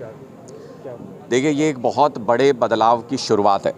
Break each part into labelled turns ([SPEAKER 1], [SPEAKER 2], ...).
[SPEAKER 1] क्या?
[SPEAKER 2] देखिए, ये एक बहुत बड़े बदलाव की शुरुआत है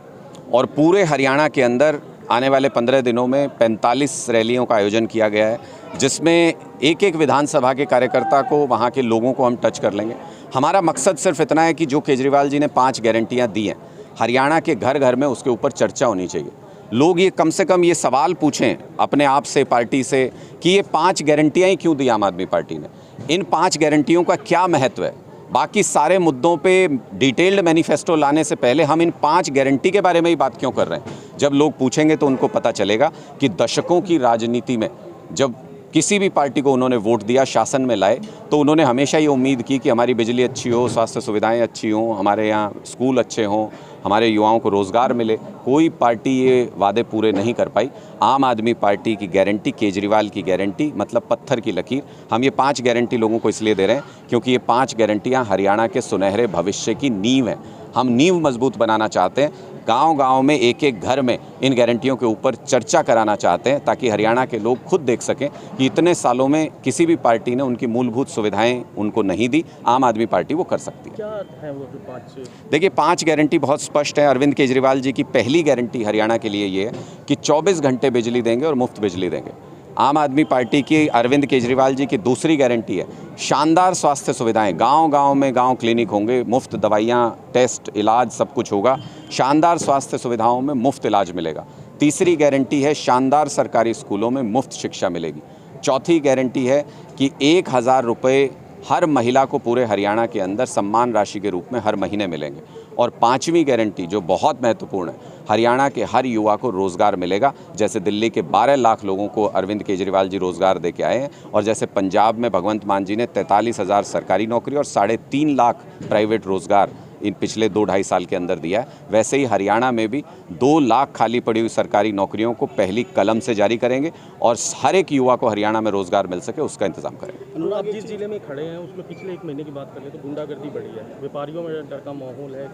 [SPEAKER 2] और पूरे हरियाणा के अंदर आने वाले 15 दिनों में 45 रैलियों का आयोजन किया गया है, जिसमें एक एक विधानसभा के कार्यकर्ता को, वहाँ के लोगों को हम टच कर लेंगे। हमारा मकसद सिर्फ इतना है कि जो केजरीवाल जी ने 5 गारंटियाँ दी हैं, हरियाणा के घर घर में उसके ऊपर चर्चा होनी चाहिए। लोग ये कम से कम ये सवाल पूछें अपने आप से, पार्टी से, कि ये 5 गारंटियाँ ही क्यों दी आम आदमी पार्टी ने, इन 5 गारंटियों का क्या महत्व है। बाकी सारे मुद्दों पे डिटेल्ड मैनिफेस्टो लाने से पहले हम इन 5 गारंटी के बारे में ही बात क्यों कर रहे हैं। जब लोग पूछेंगे तो उनको पता चलेगा कि दशकों की राजनीति में जब किसी भी पार्टी को उन्होंने वोट दिया, शासन में लाए, तो उन्होंने हमेशा ये उम्मीद की कि हमारी बिजली अच्छी हो, स्वास्थ्य सुविधाएं अच्छी हों, हमारे यहाँ स्कूल अच्छे हों, हमारे युवाओं को रोज़गार मिले। कोई पार्टी ये वादे पूरे नहीं कर पाई। आम आदमी पार्टी की गारंटी, केजरीवाल की गारंटी मतलब पत्थर की लकीर। हम ये 5 गारंटी लोगों को इसलिए दे रहे हैं क्योंकि ये 5 गारंटियाँ हरियाणा के सुनहरे भविष्य की नींव है। हम नींव मजबूत बनाना चाहते हैं। गांव-गांव में एक एक घर में इन गारंटियों के ऊपर चर्चा कराना चाहते हैं, ताकि हरियाणा के लोग खुद देख सकें कि इतने सालों में किसी भी पार्टी ने उनकी मूलभूत सुविधाएं उनको नहीं दी, आम आदमी पार्टी वो कर सकती है।
[SPEAKER 1] क्या है वो 5?
[SPEAKER 2] देखिए, 5 गारंटी बहुत स्पष्ट है। अरविंद केजरीवाल जी की पहली गारंटी हरियाणा के लिए ये है कि 24 घंटे बिजली देंगे और मुफ्त बिजली देंगे। आम आदमी पार्टी की अरविंद केजरीवाल जी की दूसरी गारंटी है शानदार स्वास्थ्य सुविधाएं। गांव-गांव में गांव क्लिनिक होंगे, मुफ्त दवाइयाँ, टेस्ट, इलाज सब कुछ होगा। शानदार स्वास्थ्य सुविधाओं में मुफ्त इलाज मिलेगा। तीसरी गारंटी है शानदार सरकारी स्कूलों में मुफ्त शिक्षा मिलेगी। चौथी गारंटी है कि 1000 रुपये हर महिला को पूरे हरियाणा के अंदर सम्मान राशि के रूप में हर महीने मिलेंगे। और 5वीं गारंटी जो बहुत महत्वपूर्ण है, हरियाणा के हर युवा को रोज़गार मिलेगा। जैसे दिल्ली के 12 लाख लोगों को अरविंद केजरीवाल जी रोज़गार दे के आए हैं, और जैसे पंजाब में भगवंत मान जी ने 43,000 सरकारी नौकरी और 3.5 लाख प्राइवेट रोज़गार इन पिछले 2-2.5 साल के अंदर दिया है, वैसे ही हरियाणा में भी 2 लाख खाली पड़ी हुई सरकारी नौकरियों को पहली कलम से जारी करेंगे और हर एक युवा को हरियाणा में रोजगार मिल सके उसका इंतजाम करेंगे।
[SPEAKER 1] अनुराग, जिस जिले में खड़े हैं उसमें पिछले 1 महीने की बात कर ले तो गुंडागर्दी बढ़ी है, व्यापारियों में डर का माहौल है,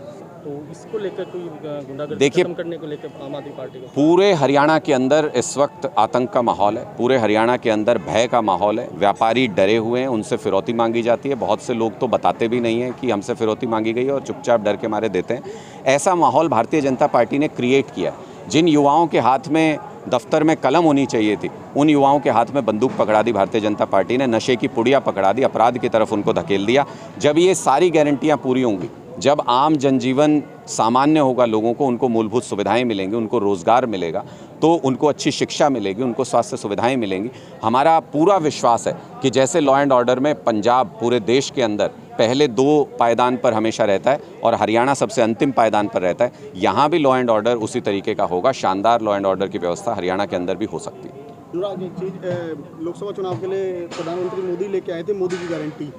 [SPEAKER 1] तो इसको लेकर कोई गुंडागर्दी खत्म करने को लेकर आम आदमी पार्टी को?
[SPEAKER 2] पूरे हरियाणा के अंदर इस वक्त आतंक का माहौल है, पूरे हरियाणा के अंदर भय का माहौल है। व्यापारी डरे हुए हैं, उनसे फिरौती मांगी जाती है। बहुत से लोग तो बताते भी नहीं है कि हमसे फिरौती मांगी गई है और चुपचाप डर के मारे देते हैं। ऐसा माहौल भारतीय जनता पार्टी ने क्रिएट किया। जिन युवाओं के हाथ में दफ्तर में कलम होनी चाहिए थी, उन युवाओं के हाथ में बंदूक पकड़ा दी भारतीय जनता पार्टी ने, नशे की पुड़िया पकड़ा दी, अपराध की तरफ उनको धकेल दिया। जब ये सारी गारंटियां पूरी होंगी, जब आम जनजीवन सामान्य होगा, लोगों को उनको मूलभूत सुविधाएं मिलेंगी, उनको रोज़गार मिलेगा, तो उनको अच्छी शिक्षा मिलेगी, उनको स्वास्थ्य सुविधाएं मिलेंगी। हमारा पूरा विश्वास है कि जैसे लॉ एंड ऑर्डर में पंजाब पूरे देश के अंदर पहले 2 पायदान पर हमेशा रहता है और हरियाणा सबसे अंतिम पायदान पर रहता है, यहाँ भी लॉ एंड ऑर्डर उसी तरीके का होगा। शानदार लॉ एंड ऑर्डर की व्यवस्था हरियाणा के अंदर भी हो सकती है।
[SPEAKER 3] अनुराग, एक चीज़, लोकसभा चुनाव के लिए प्रधानमंत्री मोदी लेके आए थे मोदी की गारंटी।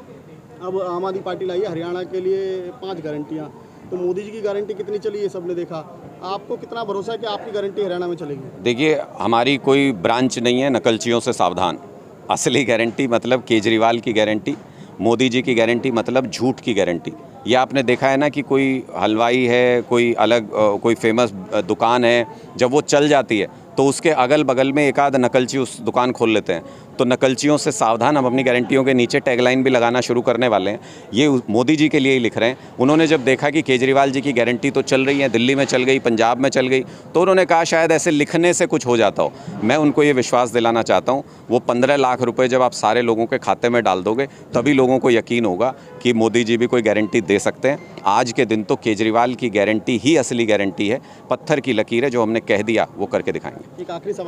[SPEAKER 3] अब आम आदमी पार्टी लाई है हरियाणा के लिए 5 गारंटियाँ, तो मोदी जी की गारंटी कितनी चली ये सबने देखा। आपको कितना भरोसा है कि आपकी गारंटी हरियाणा में चलेगी?
[SPEAKER 2] देखिए, हमारी कोई ब्रांच नहीं है, नकलचियों से सावधान। असली गारंटी मतलब केजरीवाल की गारंटी, मोदी जी की गारंटी मतलब झूठ की गारंटी। ये आपने देखा है ना कि कोई हलवाई है, कोई अलग कोई फेमस दुकान है, जब वो चल जाती है तो उसके अगल बगल में एक आध नकलची उस दुकान खोल लेते हैं। तो नकलचियों से सावधान। हम अपनी गारंटियों के नीचे टैगलाइन भी लगाना शुरू करने वाले हैं। ये मोदी जी के लिए ही लिख रहे हैं। उन्होंने जब देखा कि केजरीवाल जी की गारंटी तो चल रही है, दिल्ली में चल गई, पंजाब में चल गई, तो उन्होंने कहा शायद ऐसे लिखने से कुछ हो जाता हो। मैं उनको ये विश्वास दिलाना चाहता हूँ, वो 15 लाख रुपये जब आप सारे लोगों के खाते में डाल दोगे, तभी लोगों को यकीन होगा कि मोदी जी भी कोई गारंटी दे सकते हैं। आज के दिन तो केजरीवाल की गारंटी ही असली गारंटी है, पत्थर की लकीर है। जो हमने कह दिया वो करके दिखाएंगे।
[SPEAKER 3] एक आखिरी सवाल